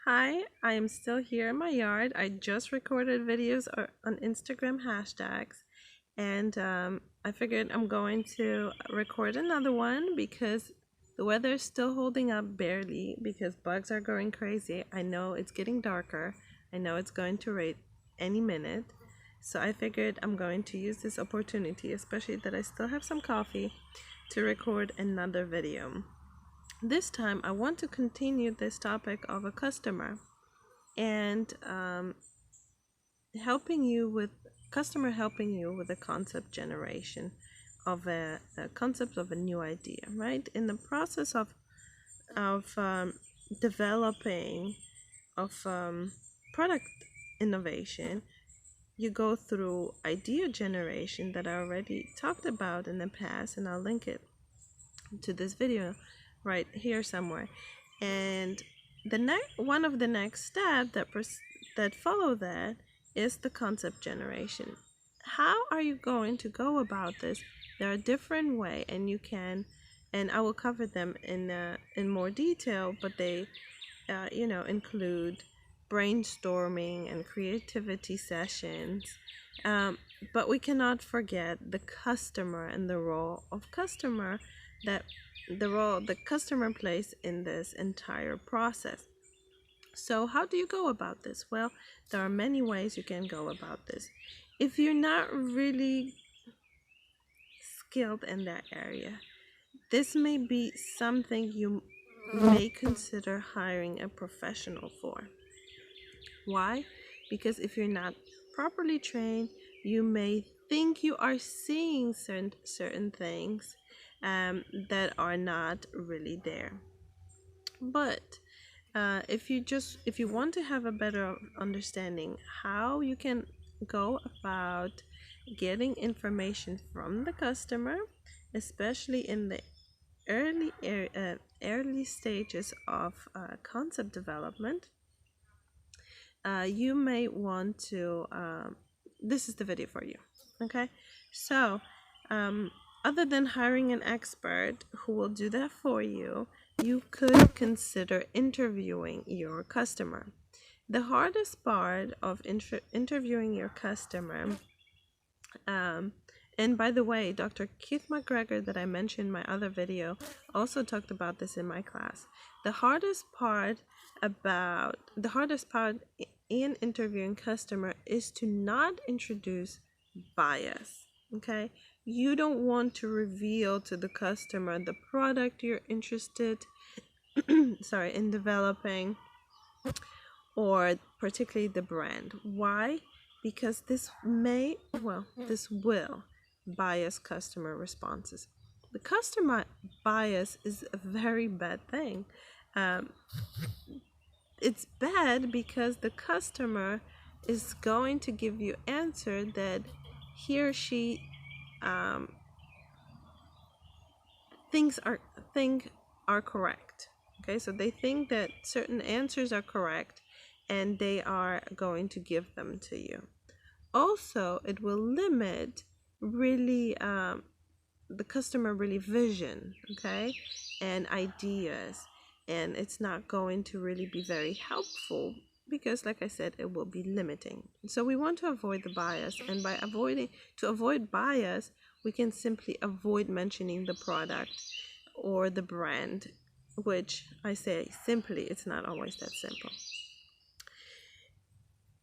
Hi, I am still here in my yard. I just recorded videos on Instagram hashtags, and I figured I'm going to record another one because the weather is still holding up barely because bugs are going crazy. I know it's getting darker. I know it's going to rain any minute. So I figured I'm going to use this opportunity, especially that I still have some coffee, to record another video. This time I want to continue this topic of a customer and helping you with the concept generation of a concept of a new idea, right? In the process of developing of product innovation, you go through idea generation that I already talked about in the past, and I'll link it to this video right here somewhere. And the next one of the next step that follow that is the concept generation. How are you going to go about this? There are different ways, and you can, and I will cover them in more detail, but they include brainstorming and creativity sessions. But we cannot forget the customer and the role of customer that the role the customer plays in this entire process. So how do you go about this? Well, there are many ways you can go about this. If you're not really skilled in that area, this may be something you may consider hiring a professional for. Why? Because if you're not properly trained, you may think you are seeing certain things that are not really there. But if you want to have a better understanding how you can go about getting information from the customer, especially in the early stages of concept development, you may want to this is the video for you. Okay, so other than hiring an expert who will do that for you, you could consider interviewing your customer. The hardest part of interviewing your customer, and by the way, Dr. Keith McGregor, that I mentioned in my other video, also talked about this in my class. The hardest part in interviewing customer is to not introduce bias. Okay, you don't want to reveal to the customer the product you're interested in developing, or particularly the brand. Why? Because this will bias customer responses. The customer bias is a very bad thing. It's bad because the customer is going to give you answer that he or she think are correct. Okay, so they think that certain answers are correct and they are going to give them to you. Also, it will limit really the customer really vision, okay, and ideas, and it's not going to really be very helpful because, like I said, it will be limiting. So we want to avoid the bias, and to avoid bias, we can simply avoid mentioning the product or the brand, which I say simply, it's not always that simple.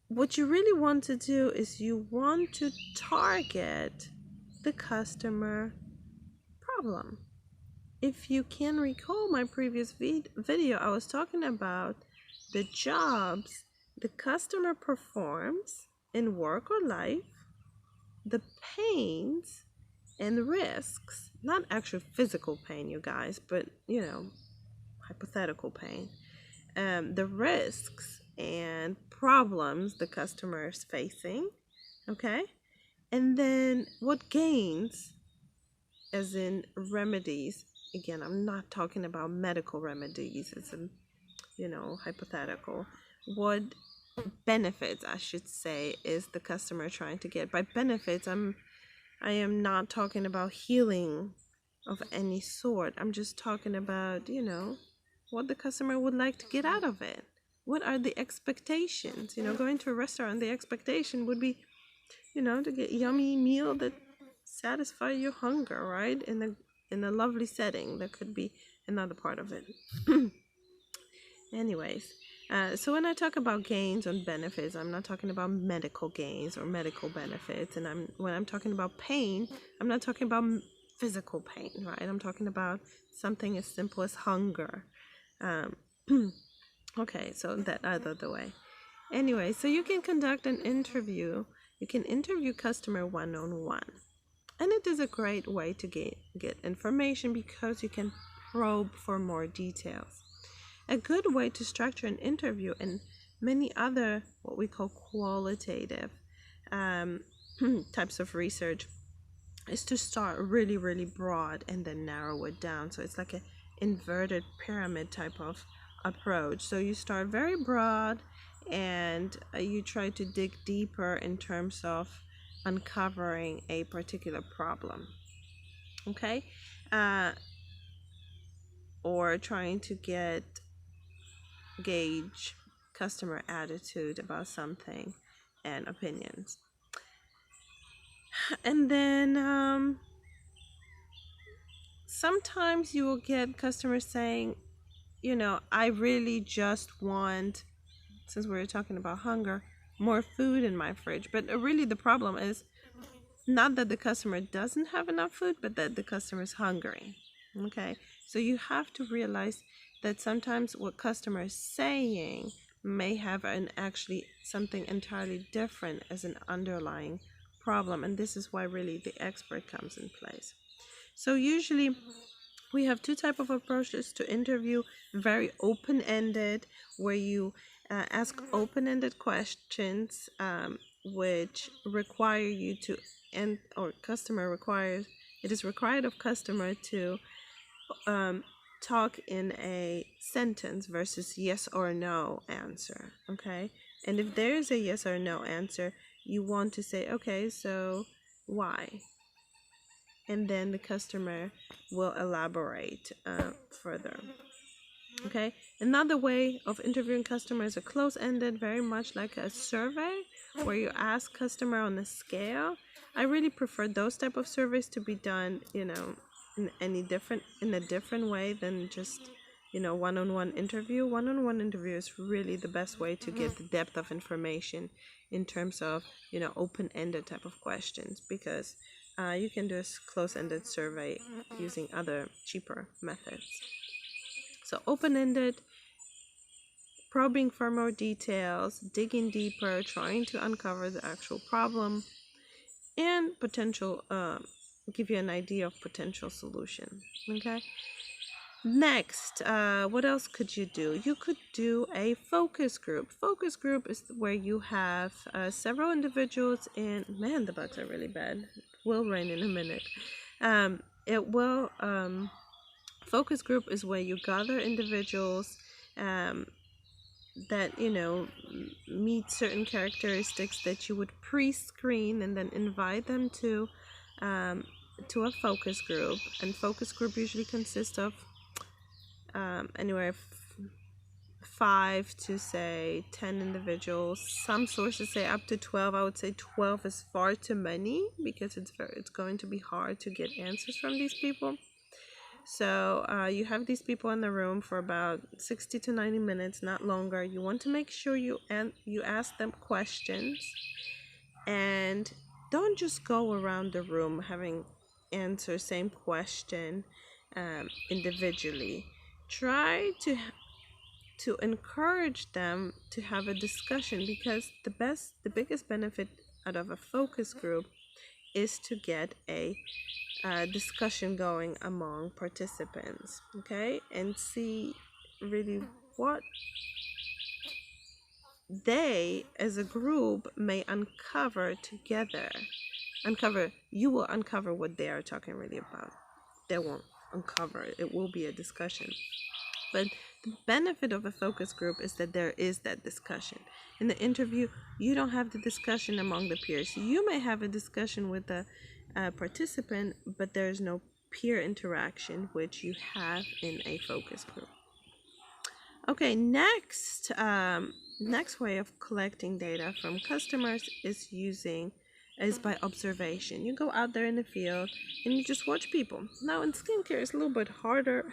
What you really want to do is you want to target the customer problem. If you can recall my previous video, I was talking about the jobs the customer performs in work or life, the pains and risks, not actual physical pain, you guys, but hypothetical pain, the risks and problems the customer is facing, okay, and then what gains, as in remedies. Again, I'm not talking about medical remedies, it's hypothetical. What benefits, I should say, is the customer trying to get? By benefits, I am not talking about healing of any sort. I'm just talking about what the customer would like to get out of it. what are the expectations? Going to a restaurant, the expectation would be, to get yummy meal that satisfy your hunger, right? In a lovely setting. That could be another part of it. Anyways, so when I talk about gains and benefits, I'm not talking about medical gains or medical benefits. And when I'm talking about pain, I'm not talking about physical pain, right? I'm talking about something as simple as hunger. Um, okay, so that out of the way. Anyway, so you can conduct an interview. You can interview customer one-on-one. And it is a great way to get information because you can probe for more details. A good way to structure an interview and many other what we call qualitative types of research is to start really, really broad and then narrow it down. So it's like an inverted pyramid type of approach. So you start very broad and you try to dig deeper in terms of uncovering a particular problem. Okay? Or trying to gauge customer attitude about something and opinions. And then sometimes you will get customers saying, I really just want, since we're talking about hunger, more food in my fridge. But really the problem is not that the customer doesn't have enough food, but that the customer is hungry. Okay, so you have to realize that sometimes what customer is saying may have actually something entirely different as an underlying problem, and this is why really the expert comes in place. So usually we have two types of approaches to interview: very open-ended, where you ask open-ended questions, which require you to, it is required of customer to talk in a sentence versus yes or no answer. Okay, and if there is a yes or no answer, you want to say, okay, so why? And then the customer will elaborate further. Okay, another way of interviewing customers is a close-ended, very much like a survey, where you ask customer on a scale. I really prefer those type of surveys to be done, in a different way than just, one-on-one interview. One-on-one interview is really the best way to get the depth of information in terms of, open-ended type of questions, because you can do a close-ended survey using other cheaper methods. So open-ended, probing for more details, digging deeper, trying to uncover the actual problem, and potential, give you an idea of potential solution. Okay. Next, what else could you do? You could do a focus group. Focus group is where you have several individuals in. Man, the bugs are really bad. It will rain in a minute. Focus group is where you gather individuals that meet certain characteristics that you would pre-screen and then invite them to a focus group. And focus group usually consists of anywhere 5 to say 10 individuals. Some sources say up to 12. I would say 12 is far too many because it's going to be hard to get answers from these people. So you have these people in the room for about 60 to 90 minutes, not longer. You want to make sure you ask them questions, and don't just go around the room having answer same question individually. Try to encourage them to have a discussion, because the biggest benefit out of a focus group is to get a discussion going among participants, okay, and see really what they as a group may uncover together. You will uncover what they are talking really about. They won't uncover it. It will be a discussion. But the benefit of a focus group is that there is that discussion. In the interview, you don't have the discussion among the peers. You may have a discussion with the participant, but there is no peer interaction, which you have in a focus group. Okay, next way of collecting data from customers is by observation. You go out there in the field and you just watch people. Now in skincare, it's a little bit harder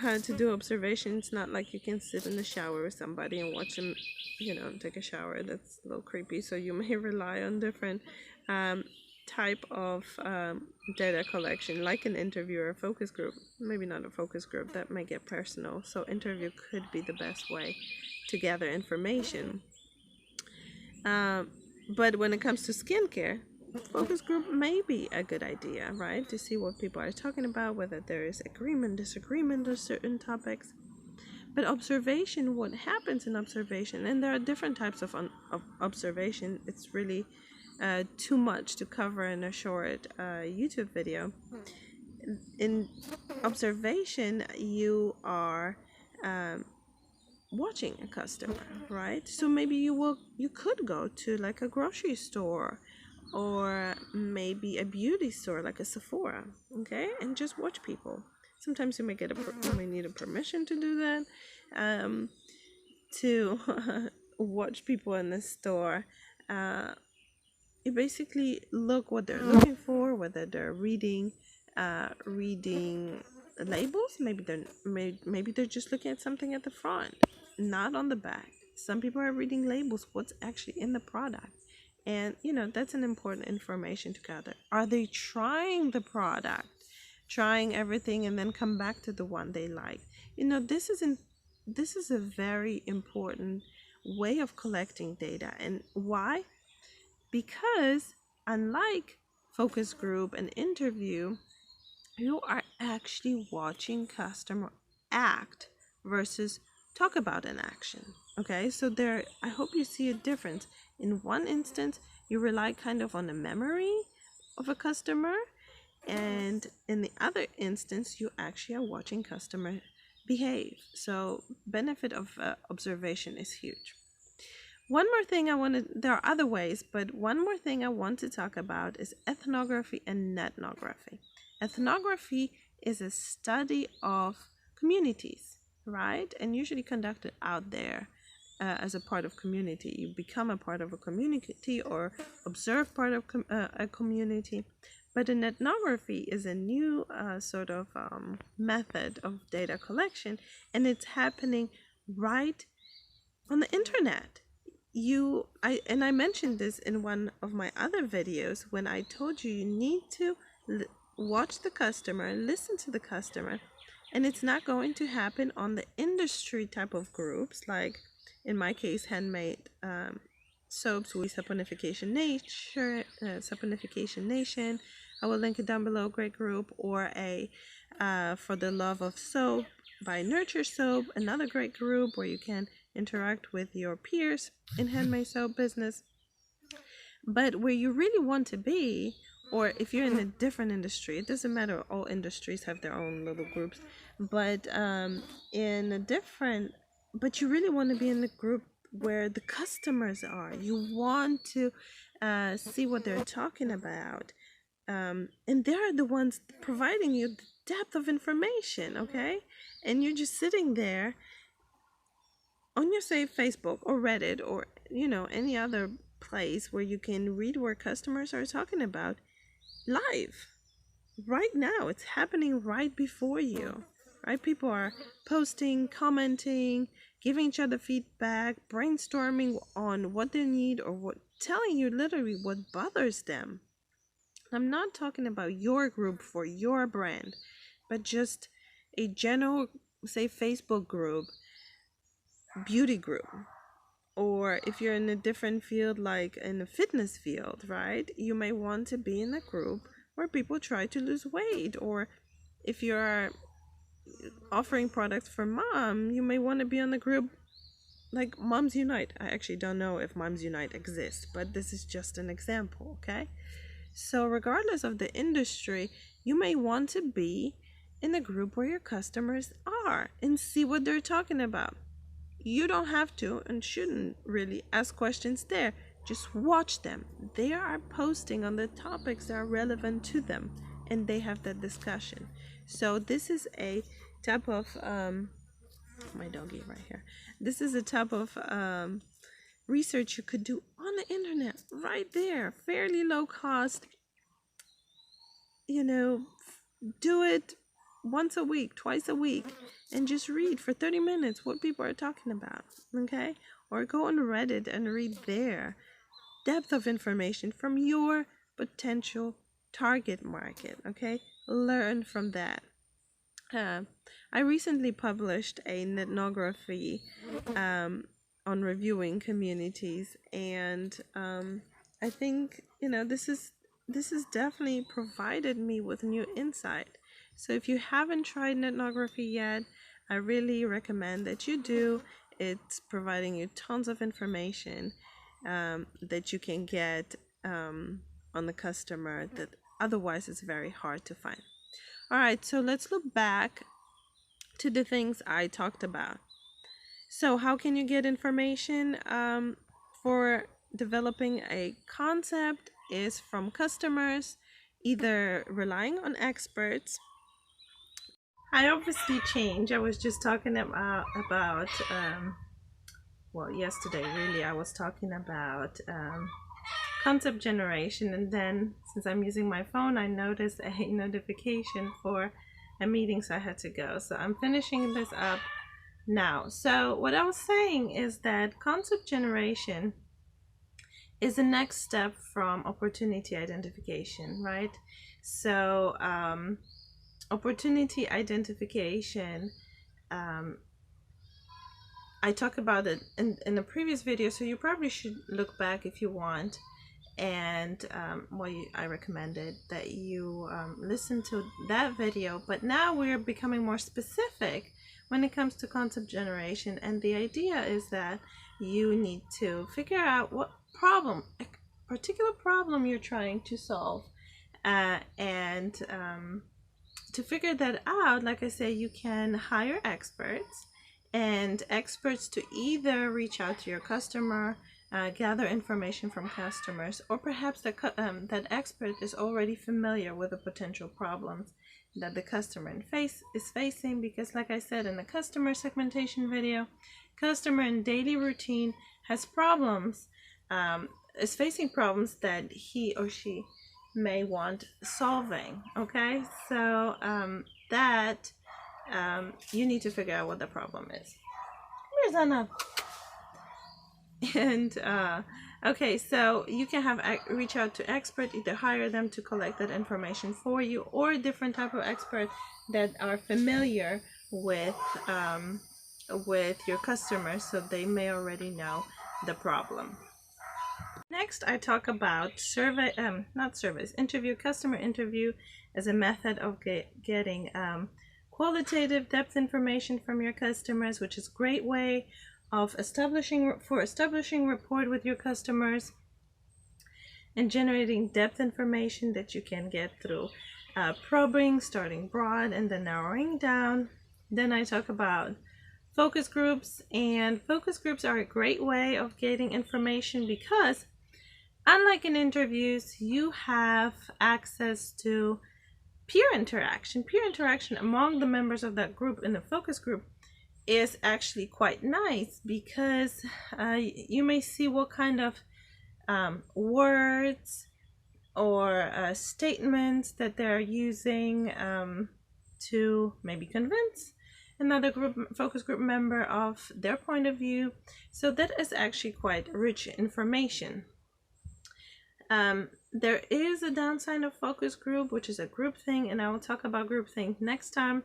to do observation. It's not like you can sit in the shower with somebody and watch them, take a shower. That's a little creepy. So you may rely on different um, type of data collection, like an interview or a focus group. Maybe not a focus group, that may get personal. So interview could be the best way to gather information. But when it comes to skincare, focus group may be a good idea, right? To see what people are talking about, whether there is agreement, disagreement on certain topics. But observation, what happens in observation, and there are different types of observation. It's really too much to cover in a short YouTube video. In observation, you are watching a customer, right? So maybe you could go to like a grocery store or maybe a beauty store like a Sephora, okay, and just watch people. Sometimes you may need a permission to do that, to watch people in the store. You basically look what they're looking for, whether they're reading labels. Maybe they're just looking at something at the front, not on the back. Some people are reading labels, what's actually in the product. And that's an important information to gather. Are they trying the product, trying everything, and then come back to the one they like? This is a very important way of collecting data. And why? Because unlike focus group and interview, you are actually watching customer act versus talk about an action. Okay, so I hope you see a difference. In one instance, you rely kind of on the memory of a customer, and in the other instance, you actually are watching customer behave. So benefit of observation is huge. One more thing there are other ways, but one more thing I want to talk about is ethnography and ethnography. Ethnography is a study of communities, right? And usually conducted out there as a part of community. You become a part of a community or observe part of a community. But an ethnography is a new sort of method of data collection, and it's happening right on the internet. I mentioned this in one of my other videos when I told you need to watch the customer, listen to the customer, and it's not going to happen on the industry type of groups, like in my case, handmade soaps with Saponification Nation. I will link it down below, great group, or a For the Love of Soap by Nurture Soap, another great group where you can interact with your peers in handmade soap business. But where you really want to be, or if you're in a different industry, it doesn't matter, all industries have their own little groups, but but you really want to be in the group where the customers are. You want to see what they're talking about, and they're the ones providing you the depth of information, okay? And you're just sitting there on your, say, Facebook or Reddit or any other place where you can read where customers are talking about live right now. It's happening right before you, right? People are posting, commenting, giving each other feedback, brainstorming on what they need, or telling you literally what bothers them. I'm not talking about your group for your brand, but just a general, say, Facebook group, beauty group. Or if you're in a different field, like in a fitness field, right, you may want to be in a group where people try to lose weight. Or if you're offering products for mom, you may want to be on the group like Moms Unite. I actually don't know if Moms Unite exists, but this is just an example, okay? So regardless of the industry, you may want to be in a group where your customers are and see what they're talking about. You don't have to and shouldn't really ask questions there. Just watch them. They are posting on the topics that are relevant to them, and they have that discussion. So this is a type of my doggy right here. This is the type of research you could do on the internet right there, fairly low cost. You know, do it once a week, twice a week, and just read for 30 minutes what people are talking about, okay? Or go on Reddit and read their depth of information from your potential target market, okay? Learn from that. I recently published an ethnography on reviewing communities, and I think this has definitely provided me with new insight. So if you haven't tried ethnography yet, I really recommend that you do. It's providing you tons of information that you can get on the customer that otherwise is very hard to find. All right, so let's look back to the things I talked about. So how can you get information for developing a concept is from customers, either relying on experts. I obviously change. I was just talking about well, yesterday really I was talking about concept generation, and then since I'm using my phone, I noticed a notification for a meeting, so I had to go. So I'm finishing this up now. So what I was saying is that concept generation is the next step from opportunity identification, right? So opportunity identification, I talk about it in the previous video, so you probably should look back if you want. And I recommended that you listen to that video. But now we're becoming more specific when it comes to concept generation, and the idea is that you need to figure out what problem, a particular problem you're trying to solve, and to figure that out, like I say, you can hire experts, and experts to either reach out to your customer, gather information from customers, or perhaps that expert is already familiar with the potential problems that the customer is facing, because like I said in the customer segmentation video, customer in daily routine has problems, is facing problems that he or she may want solving, okay? So that you need to figure out what the problem is. Where's Anna? And okay, so you can have reach out to expert, either hire them to collect that information for you, or a different type of expert that are familiar with your customers, so they may already know the problem. Next, I talk about customer interview as a method of getting qualitative depth information from your customers, which is a great way of establishing rapport with your customers and generating depth information that you can get through probing, starting broad and then narrowing down. Then I talk about focus groups, and focus groups are a great way of getting information because unlike in interviews, you have access to peer interaction. Peer interaction among the members of that group in the focus group is actually quite nice, because you may see what kind of words or statements that they're using to maybe convince another focus group member of their point of view. So that is actually quite rich information. There is a downside of focus group, which is a group thing, and I will talk about group thing next time.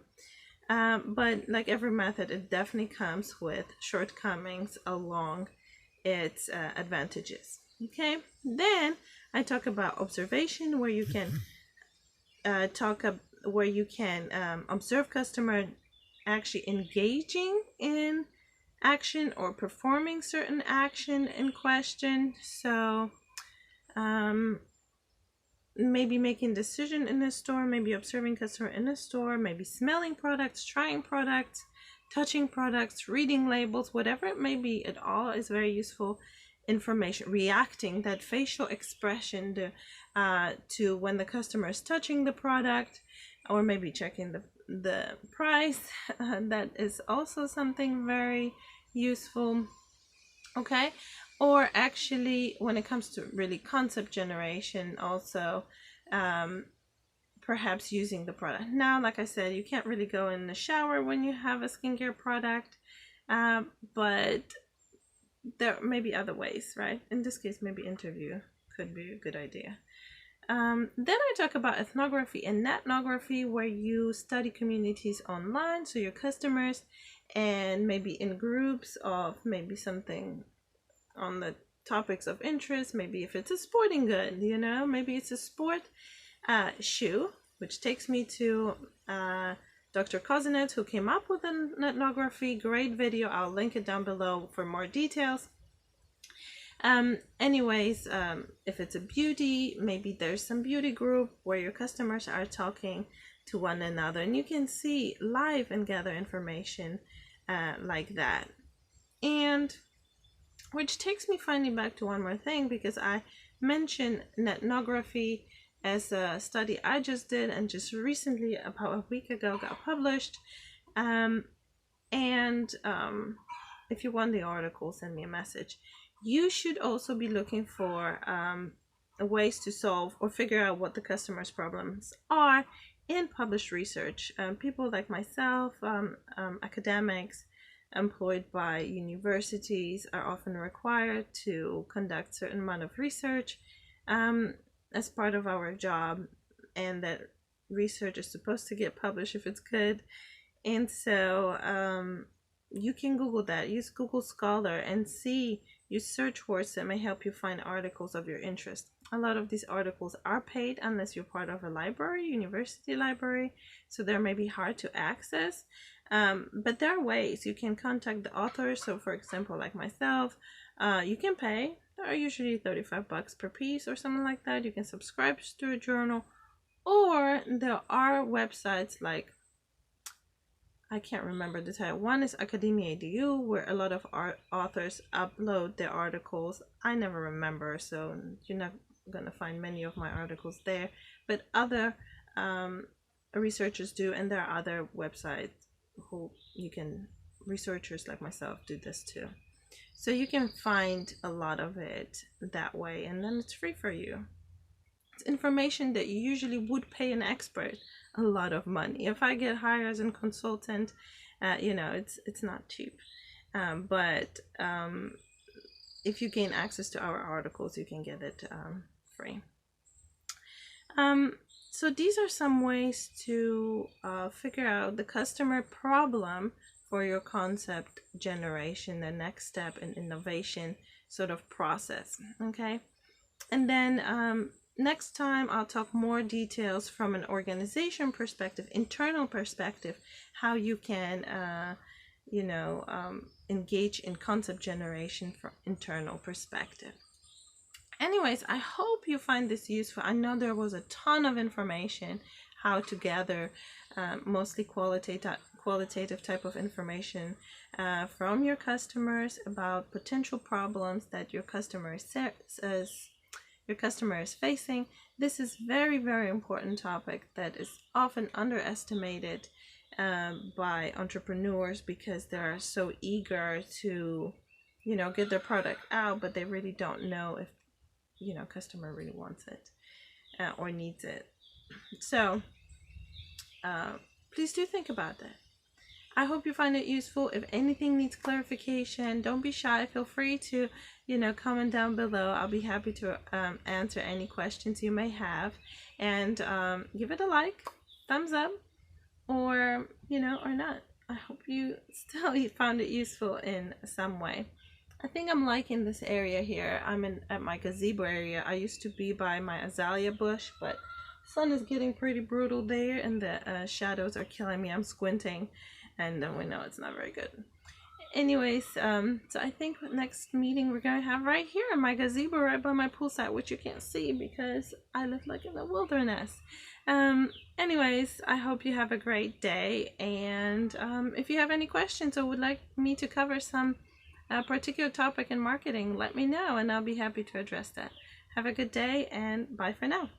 But like every method, it definitely comes with shortcomings along its advantages. Okay, then I talk about observation, where you can observe customer actually engaging in action or performing certain action in question. So maybe making decision in a store, maybe observing customer in a store, maybe smelling products, trying products, touching products, reading labels, whatever it may be. It all is very useful information. Reacting, that facial expression to when the customer is touching the product, or maybe checking the price. That is also something very useful. Okay, or actually when it comes to really concept generation, also perhaps using the product. Now, like I said, you can't really go in the shower when you have a skincare product, but there may be other ways, right? In this case, maybe interview could be a good idea. Then I talk about ethnography and ethnography, where you study communities online, so your customers, and maybe in groups of maybe something on the topics of interest. Maybe if it's a sporting good, maybe it's a sport shoe, which takes me to Dr. Kozinets, who came up with an ethnography. Great video. I'll link it down below for more details. Anyways, if it's a beauty, maybe there's some beauty group where your customers are talking to one another, and you can see live and gather information like that. And which takes me finally back to one more thing, because I mentioned ethnography as a study I just did and just recently, about a week ago, got published. If you want the article, send me a message. You should also be looking for ways to solve or figure out what the customer's problems are in published research. People like myself, academics employed by universities, are often required to conduct certain amount of research as part of our job, and that research is supposed to get published if it's good. And so you can Google that. Use Google Scholar and use search words that may help you find articles of your interest. A lot of these articles are paid unless you're part of a library, university library, so they may be hard to access. But there are ways you can contact the author. So for example, like myself, you can pay. There are usually $35 per piece or something like that. You can subscribe to a journal, or there are websites like, I can't remember the title. One is Academia.edu, where a lot of authors upload their articles. I never remember, so you're not gonna find many of my articles there, but other researchers do, and there are other websites who researchers like myself do this too. So you can find a lot of it that way, and then it's free for you. It's information that you usually would pay an expert a lot of money. If I get hired as a consultant, it's not cheap. But if you gain access to our articles, you can get it free. So these are some ways to figure out the customer problem for your concept generation, the next step in innovation sort of process. Okay, and then next time I'll talk more details from an organization perspective, internal perspective, how you can engage in concept generation from internal perspective. Anyways, I hope you find this useful. I know there was a ton of information, how to gather mostly qualitative type of information from your customers about potential problems that your customer is facing. This is very, very important topic that is often underestimated by entrepreneurs, because they are so eager to get their product out, but they really don't know if customer really wants it or needs it. So please do think about that. I hope you find it useful. If anything needs clarification, don't be shy. Feel free to comment down below. I'll be happy to answer any questions you may have. And give it a like, thumbs up, or or not. I hope you still found it useful in some way. I think I'm liking this area here. I'm at my gazebo area. I used to be by my azalea bush, but the sun is getting pretty brutal there, and the shadows are killing me. I'm squinting, and we know it's not very good. Anyways, so I think next meeting we're gonna have right here in my gazebo, right by my poolside, which you can't see because I live like in the wilderness. Anyways, I hope you have a great day, and if you have any questions or would like me to cover some particular topic in marketing, let me know and I'll be happy to address that. Have a good day, and bye for now.